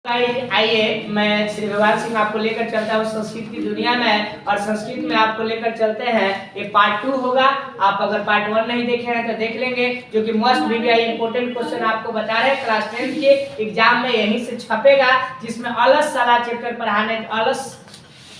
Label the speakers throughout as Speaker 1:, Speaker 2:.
Speaker 1: आइए मैं श्री भगवान सिंह आपको लेकर चलता हूँ संस्कृत की दुनिया में, और संस्कृत में आपको लेकर चलते हैं। ये पार्ट 2 होगा। आप अगर पार्ट 1 नहीं देखे हैं तो देख लेंगे, जो कि मोस्ट वीडियो इंपोर्टेंट क्वेश्चन आपको बता रहे हैं। क्लास 10 के एग्जाम में यहीं से छपेगा, जिसमें अलस साला चैप्टर पढ़ाने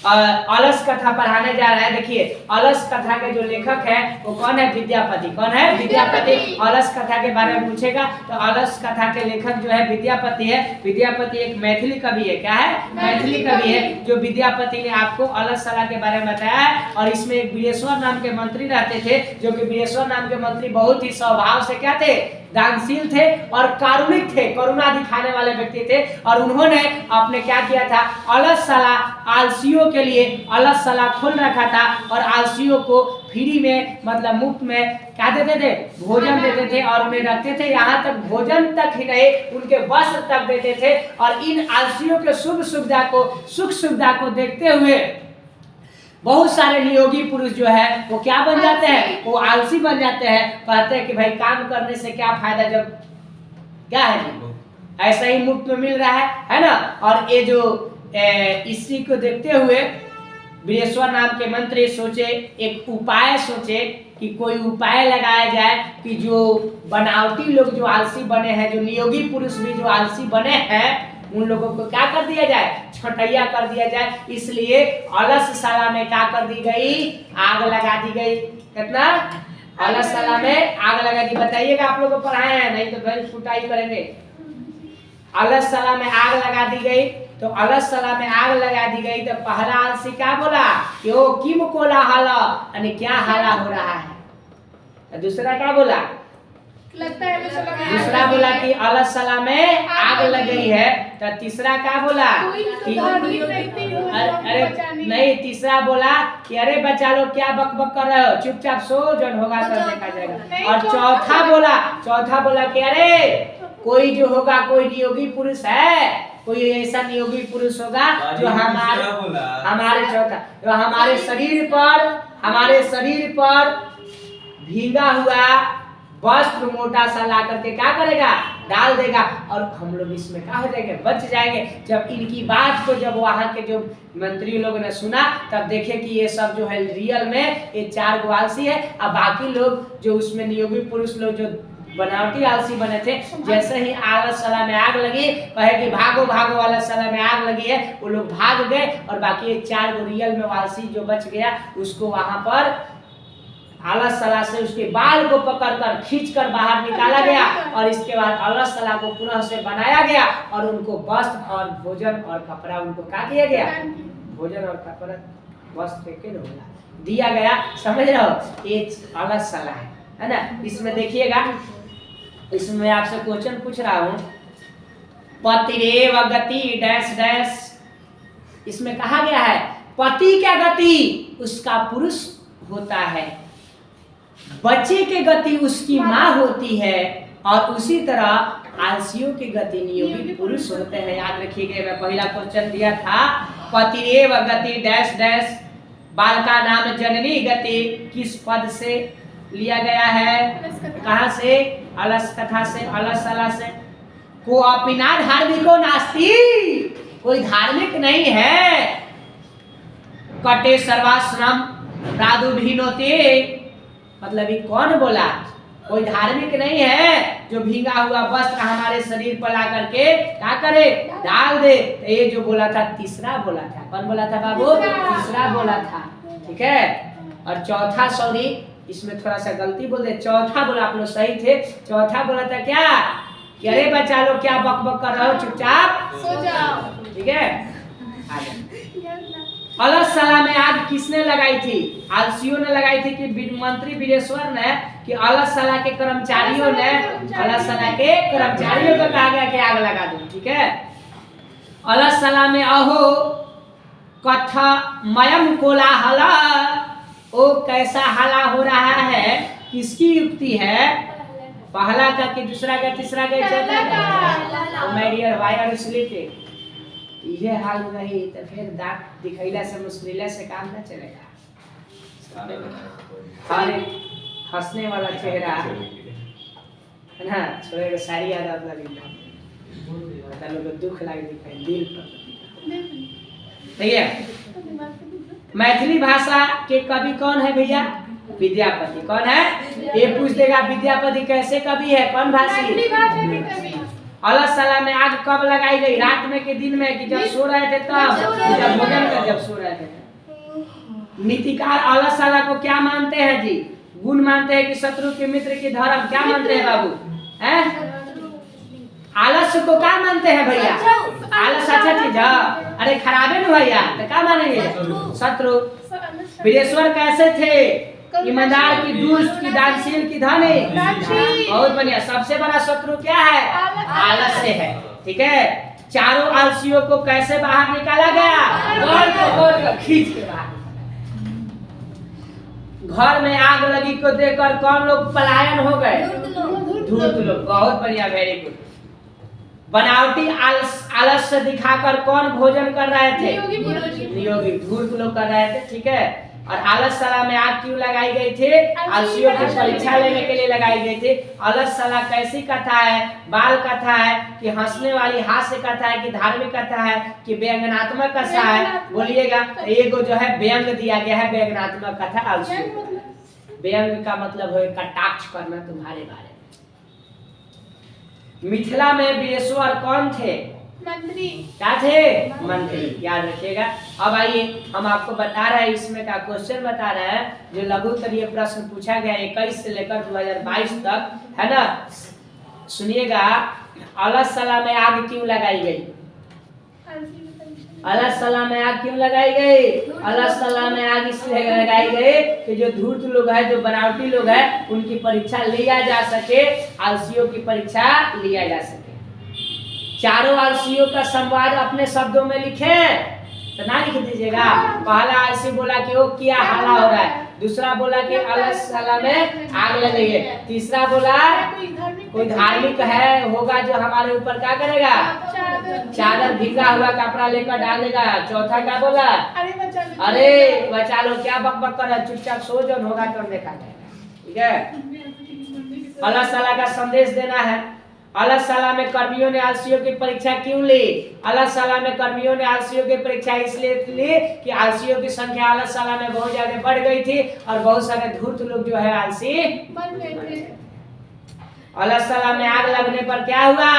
Speaker 1: अलस कथा पढ़ाने जा रहा है। देखिए अलस कथा के जो लेखक है वो कौन है? विद्यापति। कौन है? विद्यापति। अलस कथा के बारे में पूछेगा तो अलस कथा के लेखक जो है विद्यापति है। विद्यापति एक मैथिली कवि है। क्या है? मैथिली कवि है, जो विद्यापति ने आपको अलस साला के बारे में बताया है। और इसमें एक वीरेश्वर नाम के मंत्री रहते थे, जो कि वीरेश्वर नाम के मंत्री बहुत ही स्वभाव से क्या थे? दानशील थे और कारुणिक थे, करुणा दिखाने वाले व्यक्ति थे। और उन्होंने आपने क्या किया था? अलस साला आलसियों के लिए अलस साला खोल रखा था, और आलसियों को फ्री में मतलब मुफ्त में क्या देते थे? भोजन देते थे। और उन्हें रखते थे, यहाँ तक भोजन तक ही नहीं, उनके वस्त्र तक देते थे। और इन आलसियों के सुख सुविधा को देखते हुए बहुत सारे नियोगी पुरुष जो है वो क्या बन जाते हैं? वो आलसी बन जाते हैं। कहते हैं कि भाई काम करने से क्या फायदा, जब क्या है जी ऐसा ही मुफ्त में मिल रहा है ना। और ये जो इसी को देखते हुए वीरेश्वर नाम के मंत्री सोचे, एक उपाय सोचे कि कोई उपाय लगाया जाए कि जो बनावटी लोग जो आलसी बने हैं, जो नियोगी पुरुष भी जो आलसी बने हैं, उन लोगों को क्या कर दिया जाए? छटैया कर दिया जाए। इसलिए अलस साला में क्या कर दी गई? आग लगा दी गई। कितना? अलस साला में आग लगा दी। बताइएगा, आप लोगों को पढ़ाए हैं, नहीं तो फिर कुटाई करेंगे। अलस साला में आग लगा दी गई। तो अलस साला में आग लगा दी गई तो पहला आलसी क्या बोला कि ओ किम कोला हाला, यानी क्या हाला हो रहा है। दूसरा क्या बोला?
Speaker 2: लगता है
Speaker 1: दूसरा बोला कि अलस साला में आग लग गई है। तो तीसरा क्या बोला कि अरे नहीं, तीसरा बोला कि अरे बच्चा लोग क्या बकबक कर रहे हो, चुपचाप सो, जन होगा तो देखा जाएगा। और चौथा बोला कि अरे कोई जो होगा, कोई नियोगी पुरुष है, कोई ऐसा नियोगी पुरुष होगा जो हमारे शरीर पर भीगा हुआ वस्त्र मोटा सा ला करके क्या करेगा? डाल देगा, और हम लोग इसमें क्या हो जाएंगे? बच जाएंगे। जब इनकी बात को जब वहाँ के जो मंत्री लोगों ने सुना, तब देखे कि ये सब जो है रियल में ये 4 गो आलसी है। अब बाकी लोग जो उसमें नियोगी पुरुष लोग जो बनावटी आलसी बने थे, जैसे ही अलस साला में आग लगी, कहे कि भागो भागो, अलस साला में आग लगी है, वो लोग भाग गए। और बाकी ये 4 गो रियल में आलसी जो बच गया, उसको वहां पर अलस साला से उसके बाल को पकड़कर खींचकर बाहर निकाला गया। और इसके बाद अलस साला को पुनः से बनाया गया, और उनको वस्त्र और भोजन और कपड़ा उनको क्या दिया गया? भोजन और कपड़ा वस्त्र के दिया गया। समझ रहे हो? ये अलस साला है ना। इसमें देखिएगा, इसमें मैं आपसे क्वेश्चन पूछ रहा हूँ, पतिरेव गति डैश डैश। इसमें कहा गया है पति क्या गति उसका पुरुष होता है, बच्चे के गति उसकी माँ होती है, और उसी तरह आलसियों की गति नियोगी पुरुष होते हैं। याद रखिएगा, मैं पहला क्वेश्चन दिया था, पतिरेव गति डैश डैश, बाल का नाम जननी गति किस पद से लिया गया है? कहाँ से? अलस कथा से, अलस साला से। को अपिना धार्मिको नास्ति, कोई धार्मिक नहीं है। कटे सर्वाश्रम प्रादुर्भिनोते, मतलब ये कौन बोला? कोई धार्मिक नहीं है जो भीगा हुआ वस्त्र हमारे शरीर पर ला करके क्या करे? डाल दे। तो ये जो बोला था तीसरा बोला था। कौन बोला था बाबू? तीसरा बोला था। ठीक है। और चौथा, सॉरी इसमें थोड़ा सा गलती बोल दे, चौथा बोला, आप लोग सही थे। चौथा बोला था क्या कि अरे बच्चा लोग क्या बकबक कर रहे हो, चुपचाप
Speaker 2: सो जाओ।
Speaker 1: ठीक है। अलस साला में आग किसने लगाई थी? आलसियों ने लगाई थी कि मंत्री वीरेश्वर ने, कि अलस साला के कर्मचारियों ने, अलस साला के कर्मचारियों को कहा गया कि आग लगा दो। ठीक है। अलस साला में अहो कथा मयम कोलाहला, ओ कैसा हला हो रहा है, किसकी युक्ति है? पहला का कि दूसरा का, तीसरा का, चौथा का? My dear why are you sleeping? ये हाल नहीं तो फिर दांत दिखैला से मुस्कुराइला से काम ना चलेगा। हर हंसने वाला चेहरा है ना, छोड़ेगा सारी याद आप लगेगा। बता लोग दुख लागे दिखाई दिल पर। ठीक है, मैथिली भाषा के कवि कौन है भैया? विद्यापति। कौन है? ये पूछ देगा विद्यापति कैसे कवि है, कौन भाषी? अलग सला में आग कब लगाई गई? रात में के दिन में कि जब सो रहे थे तब, जब भोजन कर जब सो रहे थे। नीतिकार अलग सला को क्या मानते हैं जी? गुण मानते हैं कि शत्रु के मित्र की धर्म? क्या मानते हैं बाबू? हैं? आलस्य को क्या मानते हैं भैया? आलस अच्छा चीज है? अरे खराबे न भैया, तो क्या मानेंगे? शत्रु। वीरेश्वर कैसे थे? ईमानदार की, दुष्ट की, दानशील की, धनी। बहुत बढ़िया। सबसे बड़ा शत्रु क्या है? आलस्य है। ठीक है, चारों आलसियों को कैसे बाहर निकाला गया? गौर को खींच के बाहर। घर में आग लगी को देखकर कौन लोग पलायन हो गए? धूर्त लोग। बहुत बढ़िया, वेरी गुड। बनावटी आलस्य दिखाकर कौन भोजन कर रहे थे? नियोगी। धूर्त लोग कर रहे थे। ठीक है, और आलसशाला में आग क्यों लगाई गई थी? आलसियों की परीक्षा लेने के लिए लगाई गई थी। आलसशाला कैसी कथा है? बाल कथा है कि हंसने वाली हास्य कथा है कि धार्मिक कथा है कि व्यंग्यात्मक कथा है? बोलिएगा। एक जो है व्यंग दिया गया है, व्यंग्यात्मक कथा आलसियों। व्यंग का मतलब है कटाक्ष करना तुम्हारे बारे में। मिथिला में वीरेश्वर कौन थे?
Speaker 2: मंत्री।
Speaker 1: क्या थे? मंत्री। याद रखिएगा। अब आइए हम आपको बता रहे हैं, इसमें का क्वेश्चन बता रहे हैं जो लघु स्तरीय प्रश्न पूछा गया 21 से लेकर 2022 तक, है ना? सुनिएगा। अलसशाला में आग क्यों लगाई गई? अलसशाला में आग क्यों लगाई गई? अलसशाला में आग इसलिए लगाई गई कि जो धूर्त लोग है, जो बनावटी लोग है, उनकी परीक्षा लिया जा सके, आलसियों की परीक्षा लिया जा सके। चारों आलसियों का संवाद अपने शब्दों में लिखे, तो ना लिख दीजिएगा। पहला आलसी बोला कि वो क्या हाला हो रहा है, दूसरा बोला कि अलसशाला में आग लग गई है, तीसरा बोला कोई धार्मिक है होगा जो हमारे ऊपर क्या करेगा? चादर भीगा हुआ कपड़ा लेकर डाल देगा। चौथा क्या बोला? अरे बचा लो, क्या बक बक कर रहा है, चुपचाप सो जो होगा तो देखा जाएगा। ठीक है, अलसशाला का संदेश देना है। अलसशाला में कर्मियों ने आलसियों की परीक्षा क्यों ली? अलसशाला में कर्मियों ने आलसियों की परीक्षा इसलिए ली कि आलसियों की संख्या अलसशाला में बहुत ज्यादा बढ़ गई थी और बहुत सारे धूर्त लोग जो है आलसी बन गए थे। अलसशाला में आग लगने पर क्या हुआ?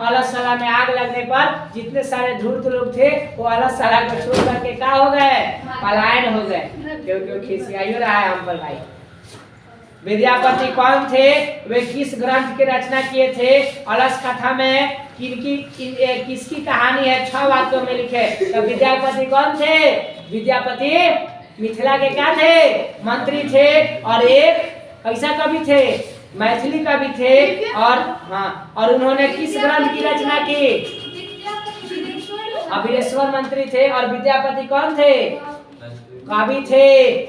Speaker 1: अलसशाला में आग लगने पर जितने सारे धूर्त लोग थे वो अलसशाला को छोड़ करके क्या हो गए? पलायन हो गए। क्योंकि खिसियाई रहा है हम पर भाई। विद्यापति कौन थे? वे किस ग्रंथ की रचना किए थे? अलस कथा में किसकी कहानी है? 6 वाक्यों में लिखे। तो विद्यापति कौन थे? विद्यापति मिथिला के क्या थे? मंत्री थे और एक कैसा कवि थे? मैथिली कवि थे। और हाँ, और उन्होंने किस ग्रंथ की रचना की? वीरेश्वर मंत्री थे। और विद्यापति कौन थे? कवि थे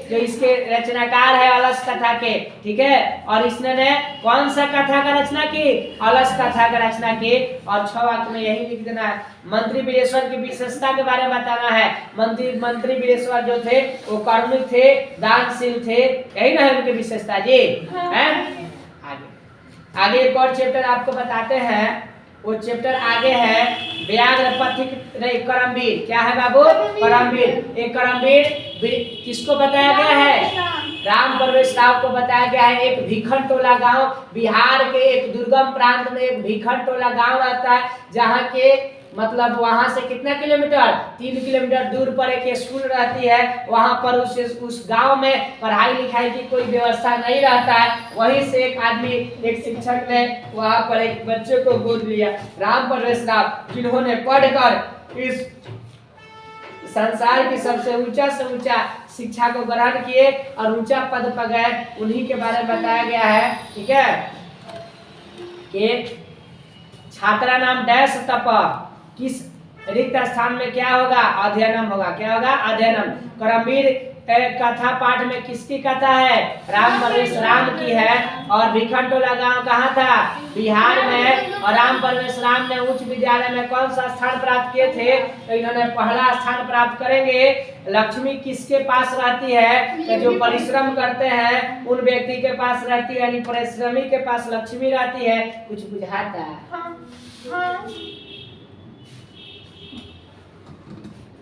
Speaker 1: जो इसके रचनाकार है अलस कथा के। ठीक है, और इसने ने कौन सा कथा का रचना की? अलस कथा का रचना की। और 6 वाक्य में यही लिख देना है। मंत्री वीरेश्वर की विशेषता के बारे में बताना है। मंत्री वीरेश्वर जो थे वो कर्मिक थे, दानशील थे, यही ना है उनकी विशेषता जी। हैं? आगे एक और चैप्टर आपको बताते हैं। वो चैप्टर आगे है व्याघ्र पथिक करमवीर। क्या है बाबू? करमवीर। एक करमवीर किसको बताया गया है? राम परवेश राव को बताया गया है। एक भीखन टोला गांव, बिहार के एक दुर्गम प्रांत में एक भीखन टोला गांव रहता है, जहाँ के मतलब वहां से कितना किलोमीटर? 3 किलोमीटर दूर पर एक स्कूल रहती है। वहां पर उस गांव में पढ़ाई लिखाई की कोई व्यवस्था नहीं रहता है। वहीं से एक आदमी, एक शिक्षक ने वहां पर एक बच्चे को गोद लिया, राम परवेश राव, जिन्होंने पढ़कर इस संसार की सबसे ऊंचा से ऊंचा शिक्षा को ग्रहण किए और ऊंचा पद पर गए। उन्हीं के बारे में बताया गया है। ठीक है, कि छात्रा नाम डैश तप किस रिक्त स्थान में क्या होगा? अध्ययनम होगा। क्या होगा? अध्ययनम। करमवीर कथा पाठ में किसकी कथा है? राम परवेश राम की है। और भीखन टोला गांव कहाँ था? बिहार में। और राम परवेश राम ने उच्च विद्यालय में कौन सा स्थान प्राप्त किए थे? तो इन्होंने पहला स्थान प्राप्त करेंगे। लक्ष्मी किसके पास रहती है? तो जो परिश्रम करते हैं उन व्यक्ति के पास रहती है, यानी परिश्रमी के पास लक्ष्मी रहती है। कुछ बुझाता है?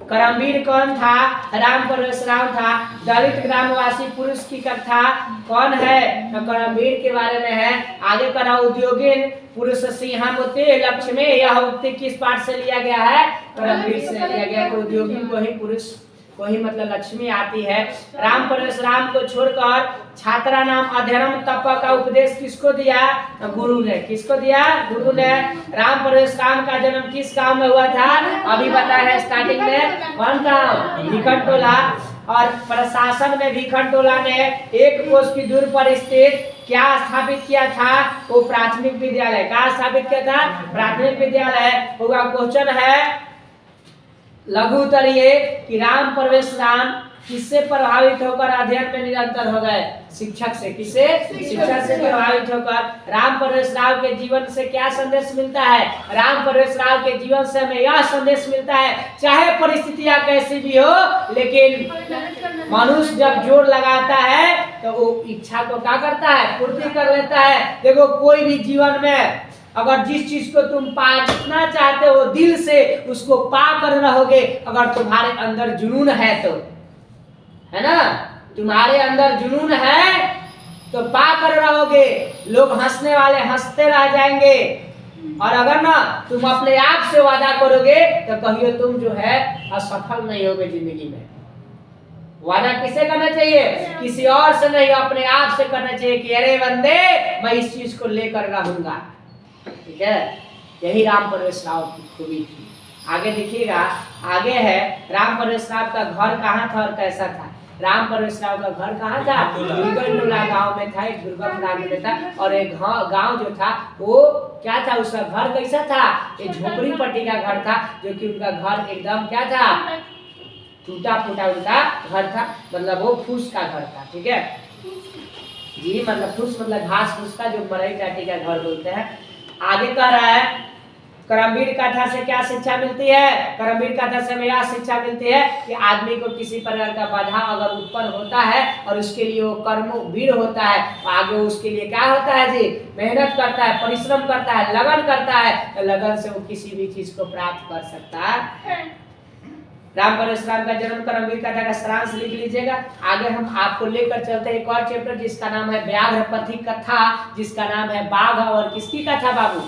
Speaker 1: करमवीर कौन था? राम परशुराम था। दलित ग्रामवासी पुरुष की कथा कौन है? तो करमवीर के बारे में है। आगे करा उद्योगिन पुरुष सिंहामुते लक्ष्मी, यह उक्ति किस पाठ से लिया गया है? करमवीर से लिया गया। तो उद्योगिन को ही पुरुष को ही मतलब लक्ष्मी आती है। राम परशुराम को छोड़कर छात्रा नाम अध्ययनम तप का उपदेश किसको दिया? गुरु ने। किसको दिया? गुरु ने। राम परशुराम का जन्म किस गांव में हुआ था? अभी बताया है स्टार्टिंग में। कौन गांव? भीखनटोला। और प्रशासन में भीखनटोला ने 1 कोस की दूर पर स्थित क्या स्थापित किया था? वो प्राथमिक विद्यालय। क्या स्थापित किया था? प्राथमिक विद्यालय। होगा क्वेश्चन है लघु उत्तर ये कि राम परशुराम किससे प्रभावित होकर अध्ययन में निरंतर हो गए? शिक्षक से। किससे? शिक्षक से प्रभावित होकर। राम परशुराम के जीवन से क्या संदेश मिलता है? राम परशुराम के जीवन से हमें यह संदेश मिलता है, चाहे परिस्थितियां कैसी भी हो, लेकिन मनुष्य जब जोर लगाता है तो वो इच्छा को क्या करता है? पूर्ति कर लेता है। देखो कोई भी जीवन में अगर जिस चीज को तुम पाना चाहते हो दिल से उसको पा कर रहोगे, अगर तुम्हारे अंदर जुनून है तो, है ना, तुम्हारे अंदर जुनून है तो पा कर रहोगे। लोग हंसने वाले हंसते रह जाएंगे, और अगर ना तुम अपने आप से वादा करोगे तो कहियो तुम जो है असफल नहीं होगे जिंदगी में। वादा किसे करना चाहिए? किसी और से नहीं, अपने आप से करना चाहिए कि अरे बंदे मैं इस चीज को लेकर रहूंगा। ठीक है, यही राम परशुराम की खूबी थी। आगे देखिएगा, आगे है राम परशुराम का घर कहाँ था और कैसा था? राम परशुराम का घर कहाँ था? भीखनटोला गांव में था, एक दुर्गम गांव में था। और एक गांव जो था वो क्या था? उसका घर कैसा था? एक झोपड़ी पट्टी का घर था, जो कि उनका घर एकदम क्या था? टूटा फूटा उनका घर था, मतलब वो फूस का घर था। ठीक है जी, मतलब फूस मतलब घास फूस का, जो मरई टाटी का घर बोलते हैं। आगे कह रहा है करमवीर कथा से क्या शिक्षा मिलती है? करमवीर कथा से हमें यह शिक्षा मिलती है कि आदमी को किसी प्रकार का बाधा अगर उत्पन्न होता है और उसके लिए वो कर्मवीर होता है, तो आगे उसके लिए क्या होता है जी? मेहनत करता है, परिश्रम करता है, लगन करता है, तो लगन से वो किसी भी चीज को प्राप्त कर सकता है। राम परशुराम का जन्म करमवीर कथा का सारांश लिख लीजिएगा। आगे हम आपको लेकर चलते हैं एक और चैप्टर जिसका नाम है व्याघ्र पथिक कथा, जिसका नाम है बाघ और किसकी कथा बाबू?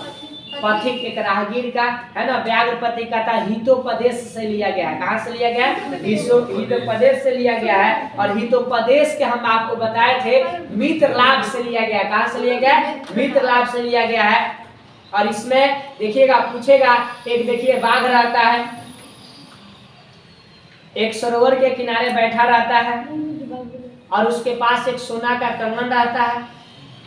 Speaker 1: पथिक, एक राहगीर का, है ना। व्याघ्र पथिक कथा हितोपदेश से लिया गया है। कहाँ से लिया गया है? हितोपदेश से लिया गया है। और हितोपदेश के हम आपको बताए थे मित्र लाभ से लिया गया। कहाँ से लिया गया? मित्र लाभ से लिया गया है। और इसमें देखिएगा, पूछेगा, एक देखिए बाघ रहता है, एक सरोवर के किनारे बैठा रहता है, और उसके पास एक सोना का कंगन रहता है,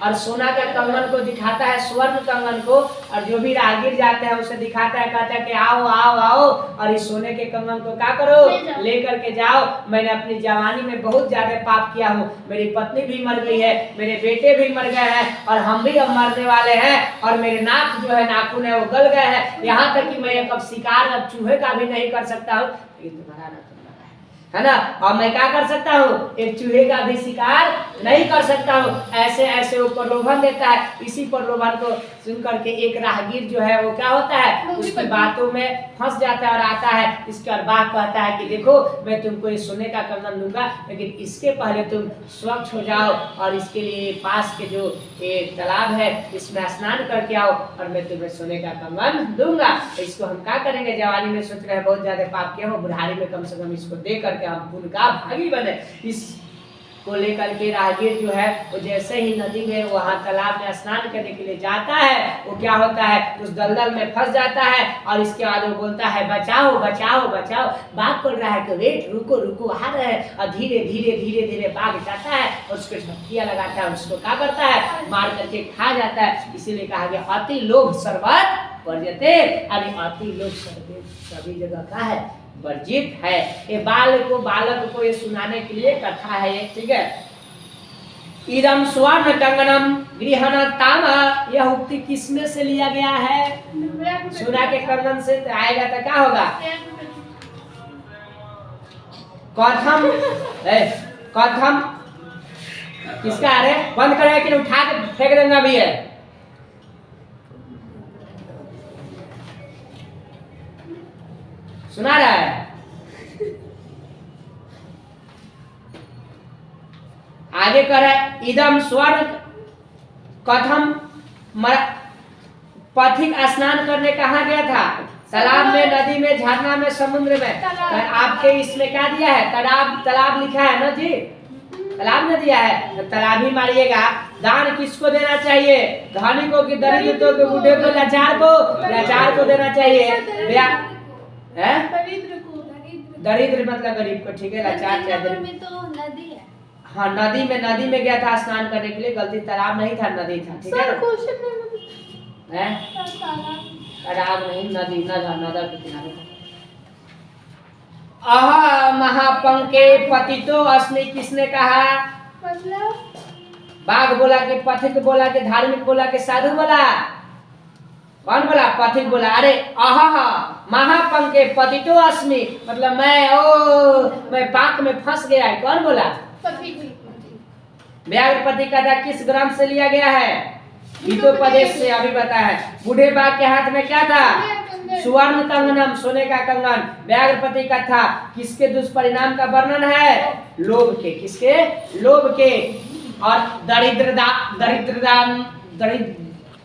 Speaker 1: और सोना का कंगन को दिखाता है, स्वर्ण कंगन को, और जो भी राहगीर जाते हैं उसे दिखाता है, कहता है कि आओ आओ आओ और इस सोने के कंगन को क्या करो? लेकर के जाओ। मैंने अपनी जवानी में बहुत ज्यादा पाप किया हूँ, मेरी पत्नी भी मर गई है, मेरे बेटे भी मर गए हैं, और हम भी अब मरने वाले हैं, और मेरे नाक जो है नाखून है वो गल गए हैं, यहाँ तक कि मैं अब शिकार अब चूहे का भी नहीं कर सकता हूँ। ये तुम्हारा है ना, और मैं क्या कर सकता हूँ? एक चूहे का भी शिकार नहीं कर सकता हूँ। ऐसे ऐसे वो प्रलोभन देता है। इसी प्रलोभन को सुन करके एक राहगीर जो है वो क्या होता है? उसकी बातों में फंस जाता है और आता है। इसके बाद बात कहता है कि देखो मैं तुमको ये सोने का कंगन दूंगा, लेकिन इसके पहले तुम स्वच्छ हो जाओ और इसके लिए पास के जो तालाब है इसमें स्नान करके आओ, और मैं तुम्हें सोने का कंगन दूंगा। तो इसको हम क्या करेंगे? जवानी में सोच रहे हैं बहुत ज्यादा पाप किया हो, बुढ़ारी में कम से कम इसको दे करके हम पुण्य का भागी बने। इस को लेकर के राहगीर जो है वो जैसे ही नदी में वहां तालाब में स्नान करने के लिए जाता है, वो क्या होता है? उस दलदल में फंस जाता है, और इसके बाद वो बोलता है बचाओ बचाओ बचाओ। बाघ बोल रहा है कि वेट, रुको रुको, आ रहे हैं। और धीरे धीरे धीरे धीरे बाघ जाता है और उसको झपकियां लगाता है, उसको क्या करता है? मार करके खा जाता है। इसीलिए कहा गया अति लोभ सर्वत्र वर्ज्यते। अरे अति लोभ सभी जगह का है वर्जित है। ये बालक को ये सुनाने के लिए कथा है ये। ठीक है, इदम स्वर्ण कंगनम गृहण ताम, यह उक्ति किसमें से लिया गया है? सोना के कंगन से आएगा तो क्या होगा? कथम कथम किसका? अरे बंद करे कि उठा के फेंक देंगे भी है। सुना रहा है? आगे कह रहा है इदम स्वर्ण कथम पथिक स्नान करने कहाँ गया था? तालाब में, नदी में, झरना में, समुद्र में। आपके इसमें क्या दिया है? तालाब लिखा है ना जी, तालाब न दिया है तो तालाब ही मारिएगा। दान किसको देना चाहिए? धनी को कि दरिद्र को, बूढ़े को, लाचार को देना चाहिए। दरिद्र मतलब गरीब को, ठीक है। लाचार चाहे
Speaker 2: में तो नदी है।
Speaker 1: हाँ नदी में गया था स्नान करने के लिए, गलती तालाब नहीं था नदी था, ठीक है। तालाब नहीं नदी, नदा के किनारे। महापंके पतितो अस्मि किसने कहा?
Speaker 2: मतलब
Speaker 1: बाघ बोला कि पथिक बोला कि धार्मिक बोला कि साधु बोला? कौन बोला? पथिक बोला। अरे महापंके पतितो अस्मि मतलब मैं पाक में फंस गया है। कौन बोला? व्याघ्रपति का था किस ग्रंथ से लिया गया है? हितोपदेश से। अभी बताया है। बूढ़े बाघ के हाथ में क्या था? सुवर्ण कंगनम, सोने का कंगन। व्याघ्रपति का था किसके दुष्परिणाम का वर्णन है? लोभ के। किसके? लोभ के। और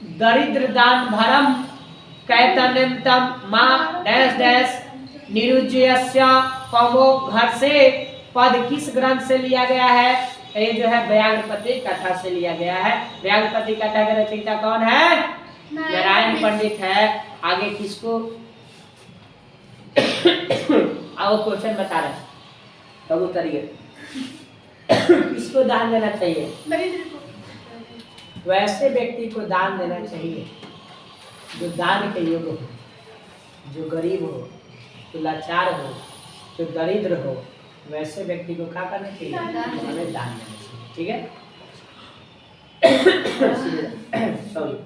Speaker 1: दरिद्रदान भरम कैतन्यतम मां डैश डैश निरुज्यस्य पवो घर से। पद किस ग्रंथ से लिया गया है? ये जो है व्याघ्रपति कथा से लिया गया है। व्याघ्रपति कथा का रचयिता कौन है? नारायण पंडित है। आगे किसको आओ क्वेश्चन बता रहे तब उतरिए। किसको दान देना चाहिए? वैसे व्यक्ति को दान देना चाहिए जो दान के योग्य हो, जो गरीब हो, जो लाचार हो, जो दरिद्र हो। वैसे व्यक्ति को क्या करना चाहिए? हमें दान देना चाहिए, ठीक है। सॉरी।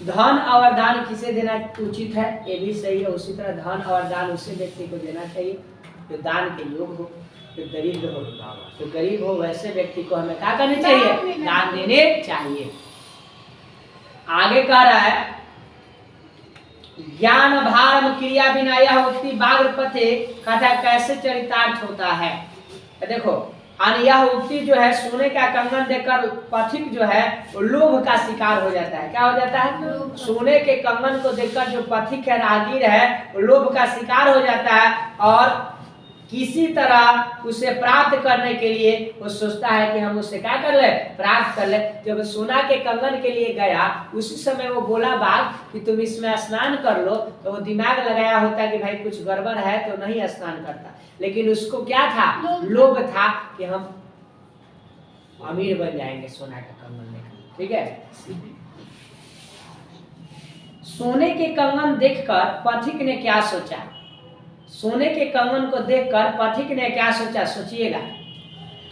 Speaker 1: धन और दान किसे देना उचित है? ये भी सही है। उसी तरह धन और दान उसे व्यक्ति को देना चाहिए जो दान के योग्य हो, जो दरिद्र हो, जो गरीब हो। वैसे व्यक्ति को हमें क्या करना चाहिए? दान देने चाहिए। आगे कह रहा है ज्ञान भारम क्रिया बिना यह उक्ति व्याघ्रपति कथा कैसे चरितार्थ होता है? देखो यह उक्ति जो है सोने का कंगन देकर पथिक जो है वो लोभ का शिकार हो जाता है। क्या हो जाता है? सोने के कंगन को देखकर जो पथिक है, राहगीर है, वो लोभ का शिकार हो जाता है और किसी तरह उसे प्राप्त करने के लिए वो सोचता है कि हम उससे क्या कर ले? प्राप्त कर ले। जब सोना के कंगन के लिए गया उसी समय वो बोला बाघ कि तुम इसमें स्नान कर लो, तो वो दिमाग लगाया होता कि भाई कुछ गड़बड़ है तो नहीं स्नान करता। लेकिन उसको क्या था? लोभ था कि हम अमीर बन जाएंगे सोना का कंगन लेकर, ठीक है। सोने के कंगन देखकर पथिक ने क्या सोचा? सोने के कंगन को देखकर पथिक ने क्या सोचा? सोचिएगा।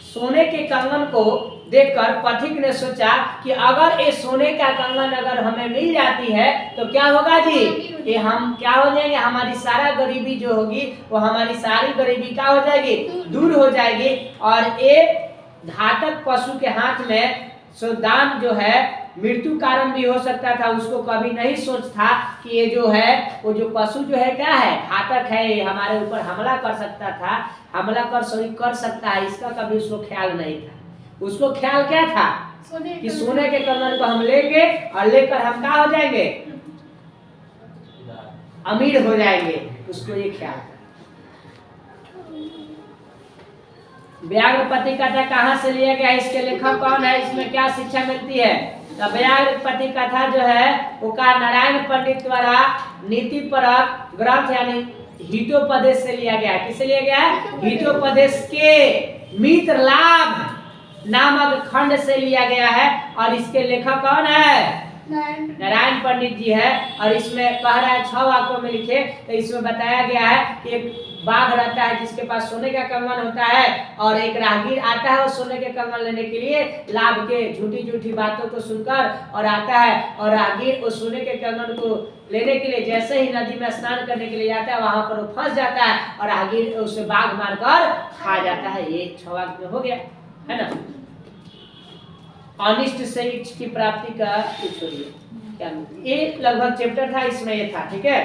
Speaker 1: सोने के कंगन को देखकर पथिक ने सोचा कि अगर ये सोने का कंगन अगर हमें मिल जाती है तो क्या होगा जी? ये हम क्या हो जाएंगे? हमारी सारा गरीबी जो होगी वो हमारी सारी गरीबी क्या हो जाएगी? दूर हो जाएगी। और ये घातक पशु के हाथ में दान जो है मृत्यु कारण भी हो सकता था। उसको कभी नहीं सोच था कि ये जो है वो जो पशु जो है क्या है? घातक है, ये हमारे ऊपर हमला कर सकता था, हमला कर सकता है। इसका कभी उसको ख्याल नहीं था। उसको ख्याल क्या था? कि सोने के कंगन को हम लेंगे और लेकर हम क्या हो जाएंगे? अमीर हो जाएंगे। उसको ये ख्याल था। व्याघ्रपति कथा कहाँ से लिया गया? इसके लेखक कौन है? इसमें क्या शिक्षा मिलती है? तो व्याघ्रपति कथा जो है वो का नारायण पंडित द्वारा नीति परक ग्रंथ यानी हितोपदेश से लिया गया। किससे लिया गया? हितोपदेश के मित्र लाभ नामक खंड से लिया गया है। और इसके लेखक कौन है? नारायण पंडित जी है। और इसमें कह रहा है 6 वाक्यों में लिखे, तो इसमें बताया गया है कि एक बाघ रहता है जिसके पास सोने का कंगन होता है और एक राहगीर आता है उस सोने के कंगन लेने के लिए, लाभ के झूठी बातों को सुनकर और आता है। और राहगीर उस सोने के कंगन को लेने के लिए जैसे ही नदी में स्नान करने के लिए जाता है वहां पर वो फंस जाता है और राहगीर उसे बाघ मारकर खा जाता है। ये 6 वाक्य में हो गया है ना। अनिष्ट से इष्ट की प्राप्ति का छोड़िए क्या, ये लगभग चैप्टर था, इसमें ये था, ठीक है।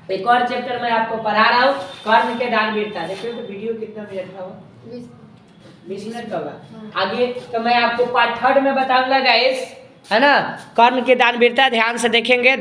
Speaker 1: एक और चैप्टर मैं आपको पढ़ा रहा हूँ, कर्म के दान वीरता। देखिए तो वीडियो कितना मिनट का हो। 20 मिनट का होगा। आगे तो मैं आपको पार्ट 3 में बताऊंगा गाइस, है ना। कर्ण के दान वीरता ध्यान से देखेंगे।